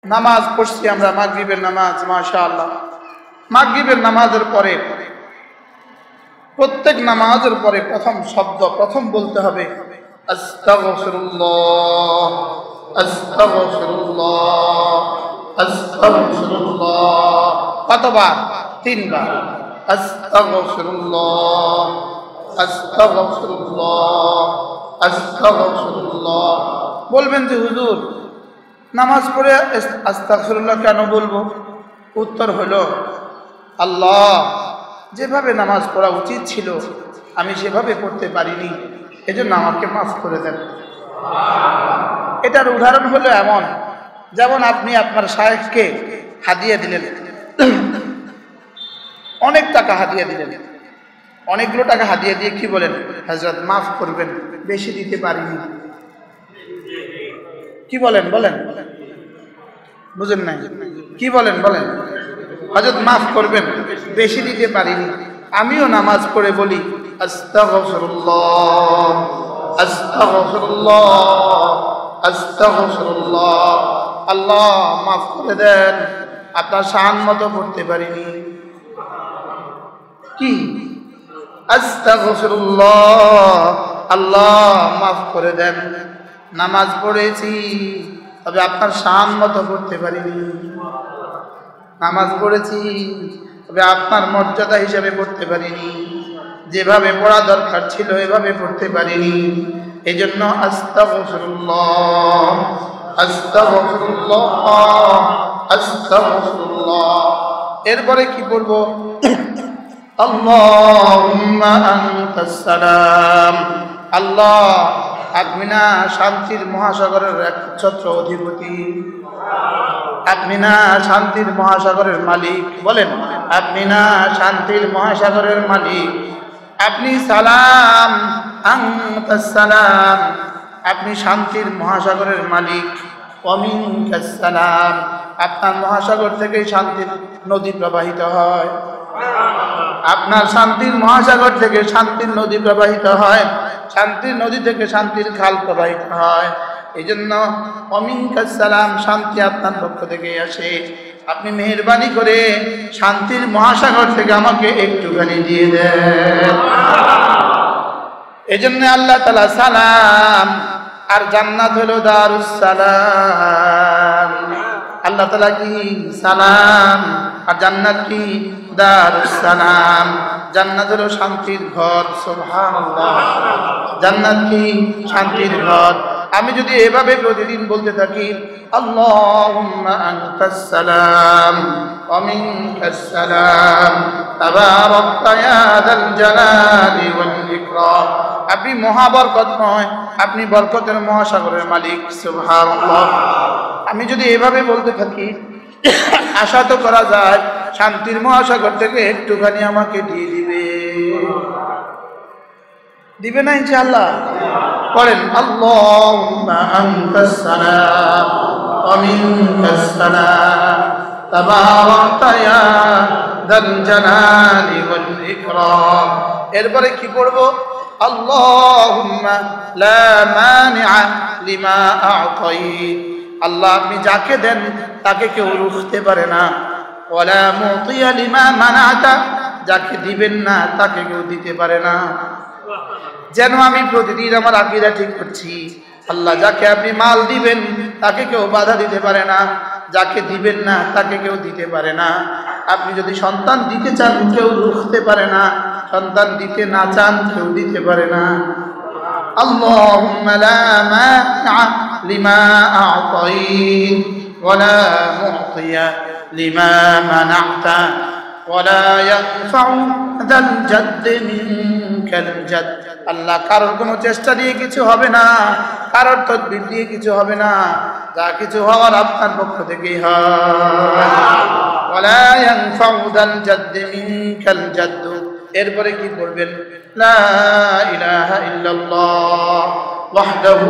নামাজ পড়ছি আমরা, মাগরিবের নামাজ, মাশাআল্লাহ। মাগরিবের নামাজের পরে, প্রত্যেক নামাজের পরে প্রথম শব্দ প্রথম বলতে হবে আস্তাগফিরুল্লাহ, আস্তাগফিরুল্লাহ, আস্তাগফিরুল্লাহ। কতবার? 3 বার। আস্তাগফিরুল্লাহ, আস্তাগফিরুল্লাহ, আস্তাগফিরুল্লাহ। বলবেন যে হুজুর নামাজ পড়ে আস্তাগফিরুল্লাহ কেন বলবো? উত্তর হলো, আল্লাহ যেভাবে নামাজ পড়া উচিত ছিল আমি সেভাবে পড়তে পারিনি, এজন্য আমাকে মাফ করে দেন। এটার উদাহরণ হলো এমন, যেমন আপনি আপনার শায়েখকে হাদিয়া দিলেন, অনেক টাকা হাদিয়া দিলেন, অনেকগুলো টাকা হাদিয়া দিয়ে কি বলেন, হযরত মাফ করবেন, বেশি দিতে পারিনি। কি বলেন? বলেন, বুঝেন নাই? কি বলেন? বলেন, হযরত মাফ করবেন, বেশি দিতে পারিনি। আমিও নামাজ পড়ে বলি আস্তাগফিরুল্লাহ, আস্তাগফিরুল্লাহ, আস্তাগফিরুল্লাহ। আল্লাহ মাফ করে দেন, আপনার শান মতো পড়তে পারিনি। কি? আস্তাগফিরুল্লাহ, আল্লাহ মাফ করে দেন, নামাজ পড়েছি তবে আপনার শান মতো পড়তে পারিনি। নামাজ পড়েছি তবে আপনার মর্যাদা হিসেবে পড়তে পারিনি, যেভাবে পড়া দরকার ছিল এভাবে পড়তে পারিনি। এই জন্য আস্তাগফিরুল্লাহ, আস্তাগফিরুল্লাহ, আস্তাগফিরুল্লাহ। এরপরে কি পড়বো? আল্লাহুম্মা আনতাস সালাম, আল্লাহ আপনি না শান্তির মহাসাগরের একচ্ছত্র অধিপতি, আপনি না শান্তির মহাসাগরের মালিক। বলেন, আপনি না শান্তির মহাসাগরের মালিক, আপনি সালাম, আনতাস সালাম, আপনি শান্তির মহাসাগরের মালিক। ওয়া মিনকাস সালাম, আপনার মহাসাগর থেকে শান্তির নদী প্রবাহিত হয়, আপনার শান্তির মহাসাগর থেকে শান্তির নদী প্রবাহিত হয়, শান্তির নদী থেকে শান্তির খাল প্রবাহিত হয়। এই জন্য ওয়া মিনকাস সালাম, শান্তি আপনার পক্ষ থেকে আসে। আপনি মেহেরবানি করে শান্তির মহাসাগর থেকে আমাকে একটুখানি দিয়ে দেন। এই জন্য আল্লাহ তাআলা সালাম, আর জান্নাত হলো দারুস সালাম। আল্লাহ তাআলা কি? সালাম, আর জান্নাত কি? দারুস সালাম। জান্নাত হলো শান্তির ঘর। সুবহানাল্লাহ। জান্নাত কি? শান্তির ঘর। আমি যদি এভাবে প্রতিদিন বলতে থাকি আল্লাহুম্মা আনতাস সালাম ওয়া মিনকাস সালাম তাবারাকতা ইয়া যাল জালালি ওয়াল ইকরাম, আপনি মহাবরকতময়, আপনি বরকতের মহাসাগরের মালিক। সুবহানাল্লাহ। আমি যদি এভাবে বলতে থাকি আশা তো করা যায় শান্তির মহাসাগর থেকে একটুখানি আমাকে দিয়ে দিবে। দিবে না ইনশাআল্লাহ? পড়েন আল্লাহুম্মা আনতাস সালাম ওয়া মিনকাস সালাম তাবারাকতা ইয়া যাল জালালি ওয়াল ইকরাম। এরপরে কি পড়ব? আল্লাহুম্মা লা মানিআ লিমা আ'তাইত, আল্লাহ আপনি যাকে দেন তাকে কেউ রুখতে পারে না। ওয়ালা মুতিয়া লিমা মানাতা, যাকে দিবেন না তাকে কেউ দিতে পারে না। যেন আমি প্রতিদিন আমার আকীদা ঠিক করছি, আল্লাহ যাকে আপনি মাল দিবেন তাকে কেউ বাধা দিতে পারে না, যাকে দিবেন না তাকে কেউ দিতে পারে না। আপনি যদি সন্তান দিতে চান কেউ রুখতে পারে না, সন্তান দিতে না চান কেউ দিতে পারে না। আল্লাহুম্মা লা মানিআ লিমা আ'তাইত ওয়ালা মু'তিয়া লিমা মানা'তা ওয়ালা ইয়ানফা'ু যাল জাদ্দি মিনকাল জাদ। আল্লাহ কারোর কোনো চেষ্টা দিয়ে কিছু হবে না, কারোর তদবির দিয়ে কিছু হবে না, যা কিছু হওয়ার আপনার পক্ষ থেকেই হয়। ওয়ালা ইয়ানফা'ু যাল জাদ্দি মিনকাল জাদ। এরপরে কি পড়বেন? লা ইলাহা ইল্লাল্লাহ ওয়াহদাহু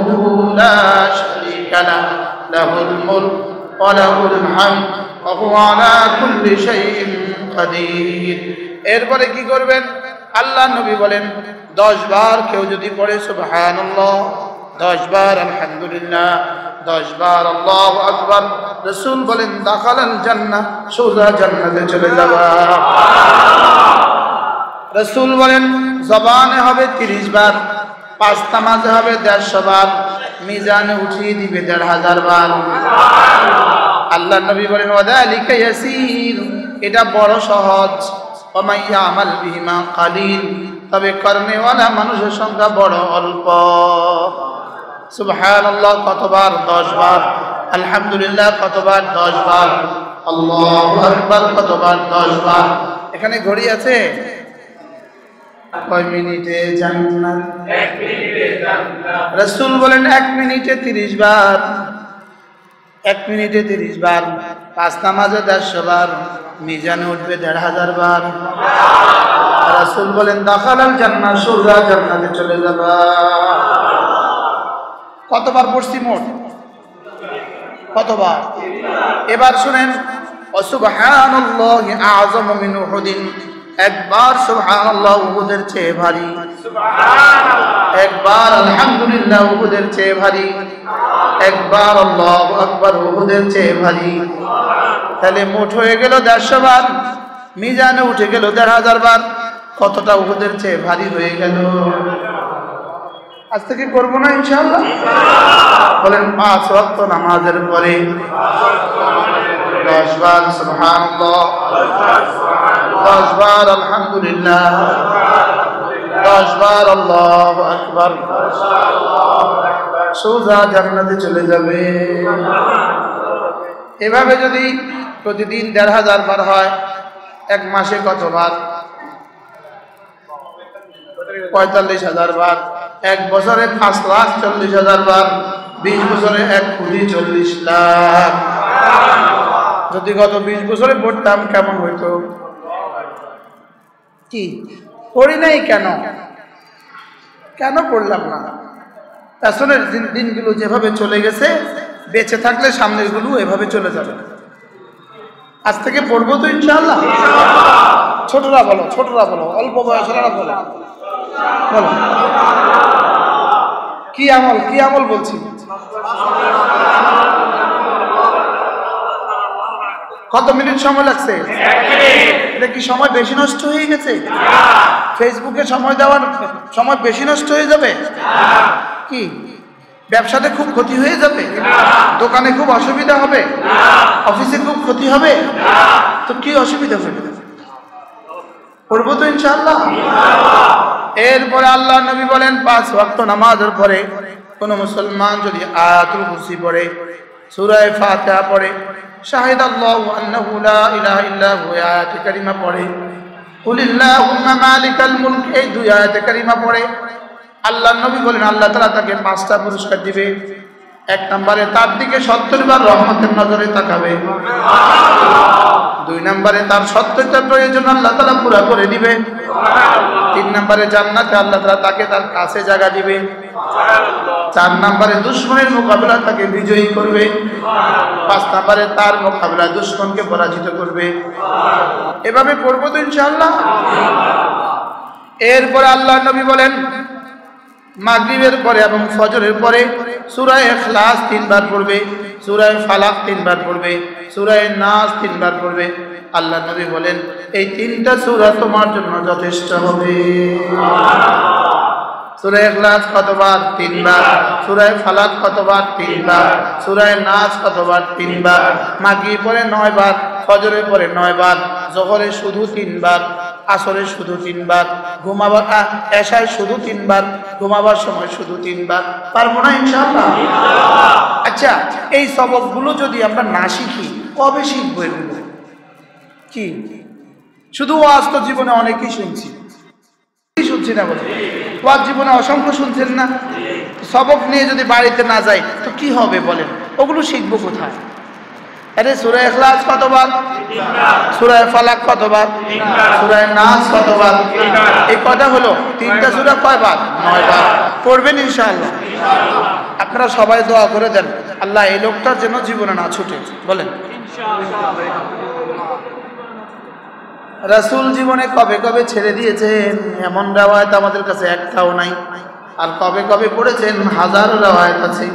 লা শারীকা লাহু লাহুল মুলক ওয়া লাহুল হামদ ওয়া হুয়া আলা কুল্লি শাইইন কাদির। এরপরে কি করবেন? আল্লাহ নবী বলেন 10 বার কেউ যদি পড়ে সুবহানাল্লাহ, 10 বার আলহামদুলিল্লাহ, 10 বার আল্লাহু আকবার, রাসূল বলেন দাখালাল জান্নাহ, সোজা জান্নাতে চলে যাবা। রাসূল বলেন জবানে হবে 30 বার, 5 নামাজে হবে 150 বার, মিজানে উঠিয়ে দিবে 1500 বার। আল্লাহ নবী বলেন ওয়াদালিকা ইয়াসির, এটা বড় সহজ। ওয়া ইয়ামাল বিহিমা কালিল, তবে কর্মেওয়ালা মানুষের সংখ্যা বড় অল্প। সুবহানাল্লাহ কতবার? 10 বার। আলহামদুলিল্লাহ কতবার? 10 বার। আল্লাহু আকবার কতবার? 10 বার। এখানে ঘড়ি আছে? কয় মিনিটে জান্নাত? 1 মিনিটে জান্নাত। রাসূল বলেন 1 মিনিটে 30 বার, 1 মিনিটে 30 বার, 5 নামাজে 150 বার, মিজানে উঠবে 1500 বার। রাসূল বলেন দাখালাল জান্নাহ, সোজা জান্নাতে চলে যাবা। কতবার পড়ছি মোট? কতবার? এবার শুনেন সুবহানাল্লাহি আযমু মিন উহুদিন, একবার সুবহানাল্লাহ উহুদের চেয়ে ভারী, সুবহানাল্লাহ একবার আলহামদুলিল্লাহ উহুদের চেয়ে ভারী, একবার আল্লাহু আকবার উহুদের চেয়ে ভারী। তাহলে মোট হয়ে গেল 150 বার, মিজানে উঠে গেল 1500 বার। কতটা উহুদের চেয়ে ভারী হয়ে গেল? আজ থেকে করবো না ইনশাআল্লাহ? বলেন 5 ওয়াক্ত নামাজের পরে 10 বার সুবহানাল্লাহ, 10 বার আলহামদুলিল্লাহ, 10 বার আল্লাহু আকবার, সোজা জান্নাতে চলে যাবে। এভাবে যদি প্রতিদিন 1500 বার হয়, এক মাসে কতবার? 45,000 বার। এক বছরে 5,40,000 বার, 20 বছরে 1,40,00,000। যদি গত 20 বছরে পড়তাম কেমন হইতো? কি পড়ি নাই কেন? কেন পড়লাম না? আসলে দিনগুলো যেভাবে চলে গেছে, বেঁচে থাকলে সামনের গুলো এভাবে চলে যাবে। আজ থেকে পড়বো তো ইনশাআল্লাহ। ছোটরা বলো, ছোটরা বলো, অল্প বয়সেরা বলো, বলো কি আমল, কি আমল বলছি? কত মিনিট সময় লাগছে? এটা কি সময় বেশি নষ্ট হয়ে গেছে? ফেসবুকে সময় দেওয়ার সময় বেশি নষ্ট হয়ে যাবে? কি ব্যবসাতে খুব ক্ষতি হয়ে যাবে? দোকানে খুব অসুবিধা হবে? অফিসে খুব ক্ষতি হবে? তো কি অসুবিধা হবে? পড়বো তো ইনশাআল্লাহ। এরপরে আল্লাহ নবী বলেন 5 ওয়াক্ত নামাজের পরে কোন মুসলমান যদি আয়াতুল কুরসি পড়ে, সূরা ফাতিহা পড়ে, শাহিদাল্লাহু আন্নাহু লা ইলাহা ইল্লা হু আয়াতে কারিমা পড়ে, কুলিল্লাহুম্মা মালিকাল মুলক, এই 2 আয়াতে কারিমা পড়ে, আল্লাহ নবী বলেন আল্লাহ তাআলা তাকে 5টা পুরস্কার দিবে। 1 নম্বরে তার দিকে 70 বার রহমতের নজরে তাকাবে। 2 নম্বরে তার 70টা প্রয়োজন আল্লাহ তাআলা পুরা করে দিবে। 3 নম্বরে জান্নাতে আল্লাহ তাআলা তাকে তার কাছে জায়গা দিবে। 4 নম্বরে দুশমনের মোকাবেলা তাকে বিজয়ী করবে। 5 নম্বরে তার মোকাবেলা দুশমনকে পরাজিত করবে। এভাবে পড়বো তো ইনশাআল্লাহ। এরপরে আল্লাহ নবী বলেন মাগরিবের পরে এবং ফজরের পরে সূরা ইখলাস 3 বার পড়বে, সূরা ফালাক 3 বার পড়বে, সূরা নাস 3 বার পড়বে। আল্লাহ নবী বলেন এই 3টা সূরা তোমার জন্য যথেষ্ট হবে। সূরা ইখলাস কতবার? 3 বার। সূরা ফালাক কতবার? 3 বার। সূরা নাস কতবার? 3 বার। মাগরিব পরে 9 বার, ফজরের পরে 9 বার, যোহরে শুধু 3 বার, আসরে শুধু 3 বার, ঘুমাবার এশায় শুধু 3 বার, ঘুমাবার সময় শুধু 3 বার। পারবো না ইনশাআল্লাহ? আচ্ছা, এই সবকগুলো যদি আমরা না শিখি কবে শিখবো এগুলো? কি শুধু ওয়াজ তো জীবনে অনেকেই শুনছি না? বলে ওয়াজ জীবনে অসংখ্য শুনছেন না? সবক নিয়ে যদি বাড়িতে না যাই তো কি হবে বলেন? ওগুলো শিখবো কোথায়? আরে সূরা ইখলাস কতবার? সূরা ফালাক কতবার? সূরা নাস কতবার? এই কয়টা হলো? 3টা সূরা কয়বার? 9 বার। পড়বেন ইনশাআল্লাহ। আপনারা সবাই দোয়া করে দেন আল্লাহ এই লোকটার যেন জীবনে না ছুটে। বলেন রাসূল জীবনে কবে কবে ছেড়ে দিয়েছেন এমন রিওয়ায়াত আমাদের কাছে একটাও নাই। আর কবে কবে পড়েছেন হাজারো রিওয়ায়াত আছে।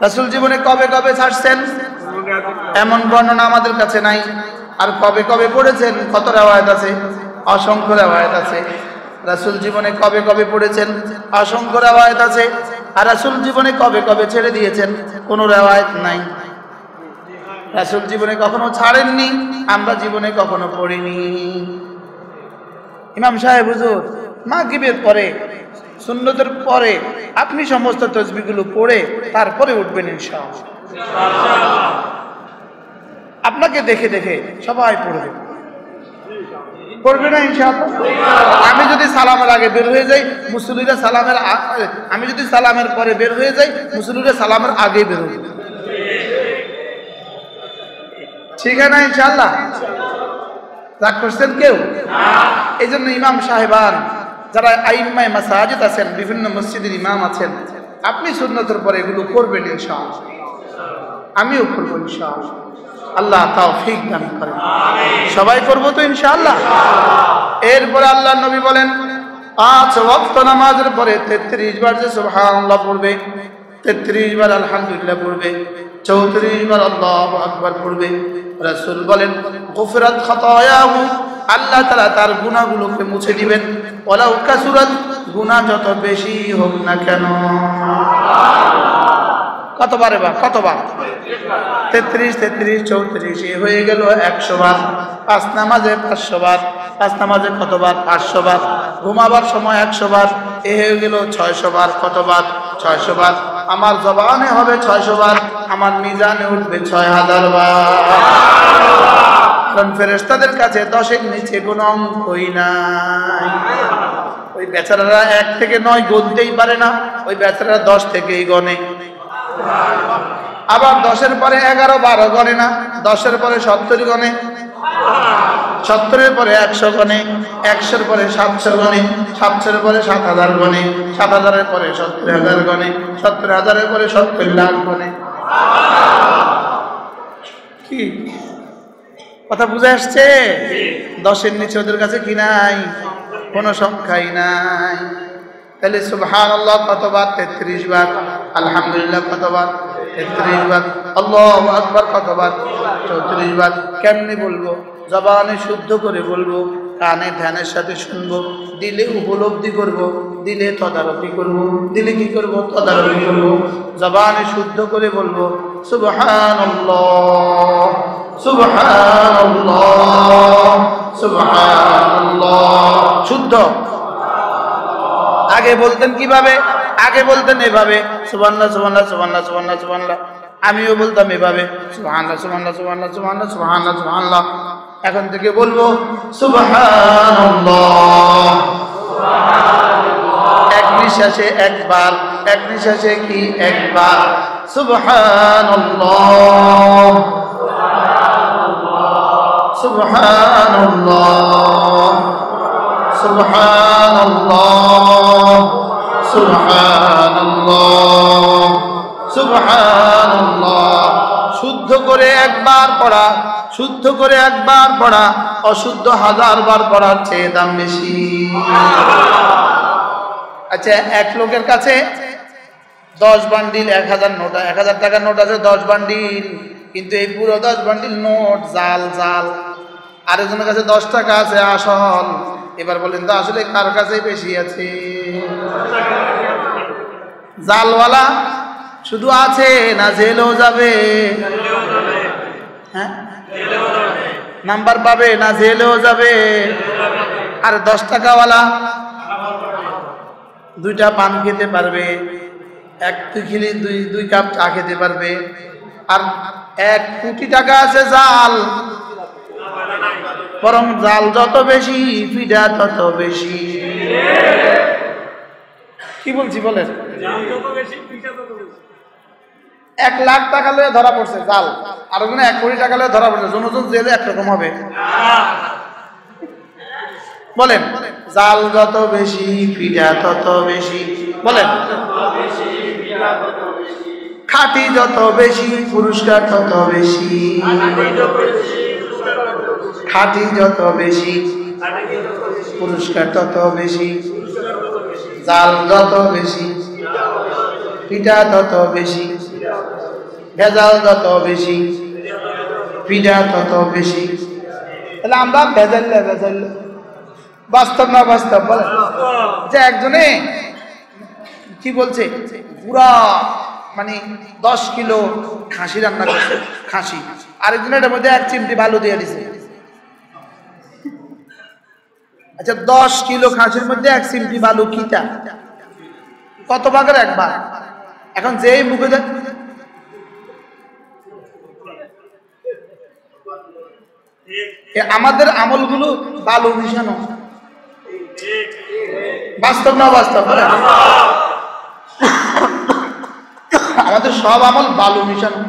রাসূল জীবনে কবে কবে ছাড়ছেন এমন বর্ণনা আমাদের কাছে নাই। আর কবে কবে পড়েছেন কত রিওয়ায়াত আছে, অসংখ্য রিওয়ায়াত আছে। রাসূল জীবনে কবে কবে পড়েছেন অসংখ্য রিওয়ায়াত আছে। আর রাসূল জীবনে কবে কবে ছেড়ে দিয়েছেন কোনো রিওয়ায়াত নাই। রাসূল জীবনে কখনো ছাড়েননি, আমরা জীবনে কখনো পড়িনি। ইমাম সাহেব হুজুর মাগরিবের পরে সুন্নতের পরে আপনি সমস্ত তাসবিহগুলো পড়ে তারপরে উঠবেন ইনশাআল্লাহ। আপনাকে দেখে দেখে সবাই পড়বে, পড়বে না ইনশাআল্লাহ? আমি যদি সালামের আগে বের হয়ে যাই, মুসল্লিরা সালামের আমি যদি সালামের পরে বের হয়ে যাই, মুসল্লিরা সালামের আগে বের হয়ে যাবে, ঠিক আছে না ইনশাআল্লাহ? রাগ করছেন কেউ? এই জন্য ইমাম সাহেবান যারা আইম্মায়ে মাসাজিদ আছেন, বিভিন্ন মসজিদের ইমাম আছেন, আপনি সুন্নতের পরে এগুলো করবেন ইনশাআল্লাহ, আমিও করব ইনশাআল্লাহ। আল্লাহ তৌফিক দান করেন, সবাই করব তো ইনশাআল্লাহ। এরপরে আল্লাহর নবী বলেন 5 ওয়াক্ত নামাজের পরে 33 বার যে সুবহানাল্লাহ পড়বে, 33 বার আলহামদুলিল্লাহ পড়বে, 34 বার আল্লাহু আকবার পড়বে। রাসূল বলেন গুফরাত খাতায়াহু, আল্লাহ তাআলা তার গুনাহগুলোকে মুছে দিবেন। ওয়ালাউ কাসুরাত, গুনাহ যত বেশি হোক না কেন। কতবার? এবার কতবার? 33 33 34, এ হয়ে গেল 100 বার। 5 নামাজে 500 বার, 5 নামাজে কতবার? 500 বার। ঘুমাবার সময় 100 বার, এ হয়ে গেল 600 বার। কতবার? 600 বার। আমার জবানে হবে 600 বার, আমার মিজানে উঠবে 6000 বার। কারণ ফেরেশতাদের কাছে 10-এর নিচে কোনো অঙ্কই নাই। ওই বেচারারা 1 থেকে 9 গুনতেই পারে না, ওই বেচারারা 10 থেকেই গনে। আবার 10-এর পরে 11 12 গনে না, 10-এর পরে 70 গনে, 70-এর পরে 100 গনে, 100-এর পরে 700 গনে, 700-এর পরে 7000 গনে, 7000-এর পরে 70000 গনে, 70000-এর পরে 70 লাখ গনে। কি কথা বুঝে আসছে? 10-এর নিচে ওদের কাছে কি নাই? কোনো সংখ্যাই নাই। তাহলে সুবহানাল্লাহ কতবার? 33 বার। আলহামদুলিল্লাহ কতবার? 33 বার। আল্লাহু আকবার কতবার? 34 বার। কেমনে বলবো? জবানে শুদ্ধ করে বলবো, কানে ধ্যানের সাথে শুনবো, দিলে উপলব্ধি করব, দিলে তদারকি করব, দিলে কি করব? তদারকি করব। জবানে শুদ্ধ করে বলবো সুবহানাল্লাহ সুবহানাল্লাহ সুবহানাল্লাহ। শুদ্ধ। আগে বলতেন কিভাবে? আগে বলতেন এভাবে, সুবহানাল্লাহ সুবহানাল্লাহ সুবহানাল্লাহ সুবহানাল্লাহ সুবহানাল্লাহ। আমিও বলতাম এভাবে, সুবহানাল্লাহ সুবহানাল্লাহ সুবহানাল্লাহ সুবহানাল্লাহ সুবহানাল্লাহ সুবহানাল্লাহ। এখন থেকে বলবো সুবহানাল্লাহ। এক নিঃশ্বাসে একবার, এক নিঃশ্বাসে কি? একবার। সুবহানাল্লাহ সুবহানাল্লাহ সুবহানাল্লাহ সুবহানাল্লাহ সুবহানাল্লাহ। শুদ্ধ করে একবার পড়া, শুদ্ধ করে একবার পড়া অশুদ্ধ 1000 বার পড়ার চেয়ে দাম বেশি। আচ্ছা, এক লোকের কাছে 10 বান্ডিল 1000 নোট, 1000 টাকার নোট আছে 10 বান্ডিল, কিন্তু এই পুরো 10 বান্ডিল নোট জাল জাল। আরেকজনের কাছে 10 টাকা আছে আসল। এবার বলেন তো আসলে কার কাছে বেশি আছে? জালওয়ালা শুধু আছে না জেলেও যাবে? হ্যাঁ, নাম্বার পাবে না জেলেও যাবে? আর 10 টাকাওয়ালা 2টা পান খেতে পারবে, 2 কাপ চা খেতে পারবে। আর 1 কোটি টাকা আছে জাল, বরং জাল যত বেশি পিঠা তত বেশি। কি বলছি বলেন? 1 লাখ টাকা লয়ে ধরা পড়ছে জাল, আর ওখানে 1 কোটি টাকা লয়ে ধরা পড়ছে, জনজন জেলে একরকম হবে? বলেন, জাল যত বেশি পিঠা তত বেশি। বলেন, খাঁটি যত বেশি পুরস্কার তত বেশি, খাঁটি যত বেশি পুরস্কার তত বেশি, জাল যত বেশি পিঠা তত বেশি। ভেজাল যত বেশি পিঠা তত বেশি। তাহলে আমরা ভেজাল বাস্তব না বাস্তব বলেন? যে একজনে কি বলছে পুরা মানে 10 কিলো খাসি রান্না করছে, খাসি, আরেকজনের এটার মধ্যে 1 চিমটি বালু দিয়ে দিছে। আচ্ছা 10 কিলো খাসির মধ্যে 1 চিমটি বালু কিটা কত ভাগের 1 ভাগ? এখন যেই মুখে দেখ আমাদের আমলগুলো বালু মিশানো, বাস্তব না বাস্তব? আমাদের সব আমল বালু মিশানো।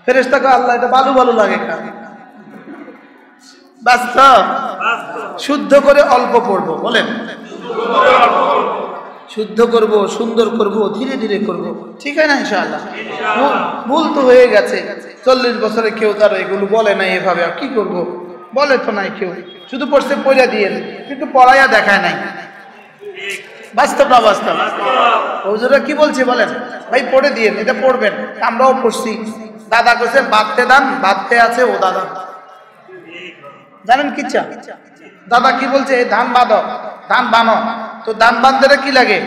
ফেরেশতাকে আল্লাহ এটা বালু বালু লাগে কেন? বাস্তব। শুদ্ধ করে অল্প পড়বো বলেন, শুদ্ধ করব, সুন্দর করব, ধীরে ধীরে করব, ঠিক আছে না ইনশাআল্লাহ? ভুল তো হয়ে গেছে, 40 বছরে কেউ তার এগুলো বলে নাই এভাবে, আর কি করব? বলে তো নাই কেউ, শুধু পড়ছে পড়া দিয়ে, কিন্তু পড়াইয়া দেখায় নাই। বাস্তব না বাস্তব? হুজুররা কি বলছে বলেন? ভাই পড়ে দিয়ে, এটা পড়বেন। আমরাও পড়ছি। দাদা কইছে বাদতে দান, বাদতে আছে ও দাদা, জানেন কিচ্ছা? দাদা কি বলছে? ধান বাঁধো, ধান বানো। তো ধান বাঁধতে কি লাগে?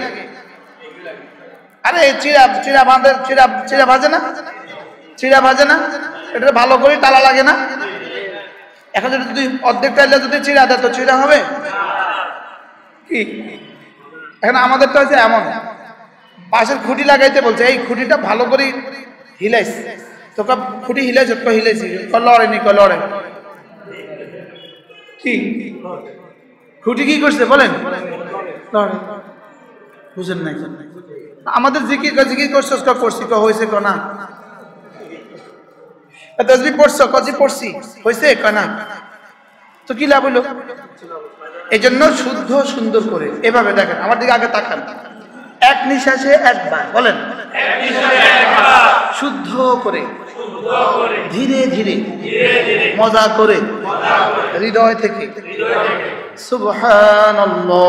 আরে চিড়া বাঁধে, চিড়া ভাজে না, চিড়া ভাজে না, এটা ভালো করে তালা লাগে না? এখন যদি অর্ধেক টাইলে যদি চিড়া দেয় তো চিড়া হবে কি? এখন আমাদের তো হচ্ছে এমন, পাশের খুঁটি লাগাইতে বলছে, এই খুঁটিটা ভালো করে হিলাইস, তো খুঁটি হিলাইছ, হিলাইছি, লড়েনি, লড়ে কি? খুঁটি কি করছে বলেন? বুঝেন নাই? আমাদের জিকির করছো, করছি হয়েছে না? তসবিহ পড়ছো, কজি পড়ছি, হয়েছে না? তো কি লাভ হইলো? এই জন্য শুদ্ধ সুন্দর করে এভাবে দেখেন, আমার দিকে আগে তাকান। 1 নিঃশ্বাসে 1 বার বলেন, শুদ্ধ করে, ধীরে ধীরে, মজা করে, হৃদয় থেকে। সুবহানাল্লাহ,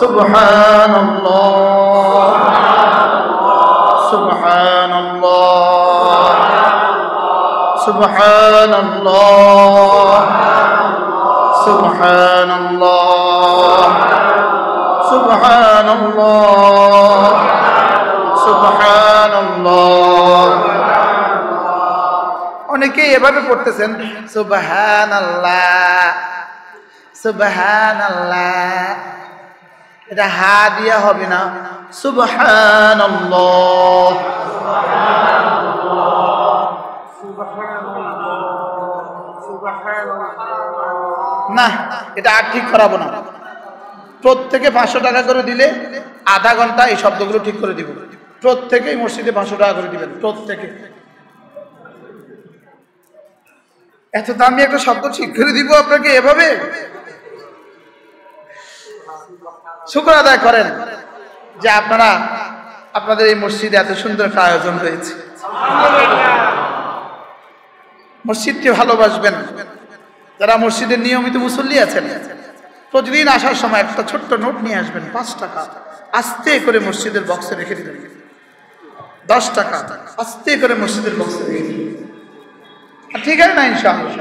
সুবহানাল্লাহ, সুবহানাল্লাহ, সুবহানাল্লাহ, সুবহানাল্লাহ, সুবহানাল্লাহ, সুবহানাল্লাহ। অনেকেই এভাবে পড়তেছেন, সুবহানাল্লাহ, সুবহানাল্লাহ। এটা হা দিয়া হবে না, সুবহানাল্লাহ, না, এটা আর ঠিক করাবো না। প্রত্যেকে 500 টাকা করে দিলে আধা ঘন্টা এই শব্দগুলো ঠিক করে দিব। প্রত্যেকেই মসজিদে 500 টাকা করে দিবেন, প্রত্যেকে। এত দামি একটা শব্দ ঠিক করে দিব আপনাকে এভাবে? শুকর আদায় করেন যে আপনারা, আপনাদের এই মসজিদে এত সুন্দর একটা আয়োজন হয়েছে। মসজিদকে ভালোবাসবেন। যারা মসজিদের নিয়মিত মুসল্লি আছেন, প্রতিদিন আসার সময় একটা ছোট্ট নোট নিয়ে আসবেন, 5 টাকা, আস্তে করে মসজিদের বক্সে রেখে দিবেন। 10 টাকা আস্তে করে মসজিদের বক্সে রেখে দিবেন, ঠিক আছে না ইনশাআল্লাহ?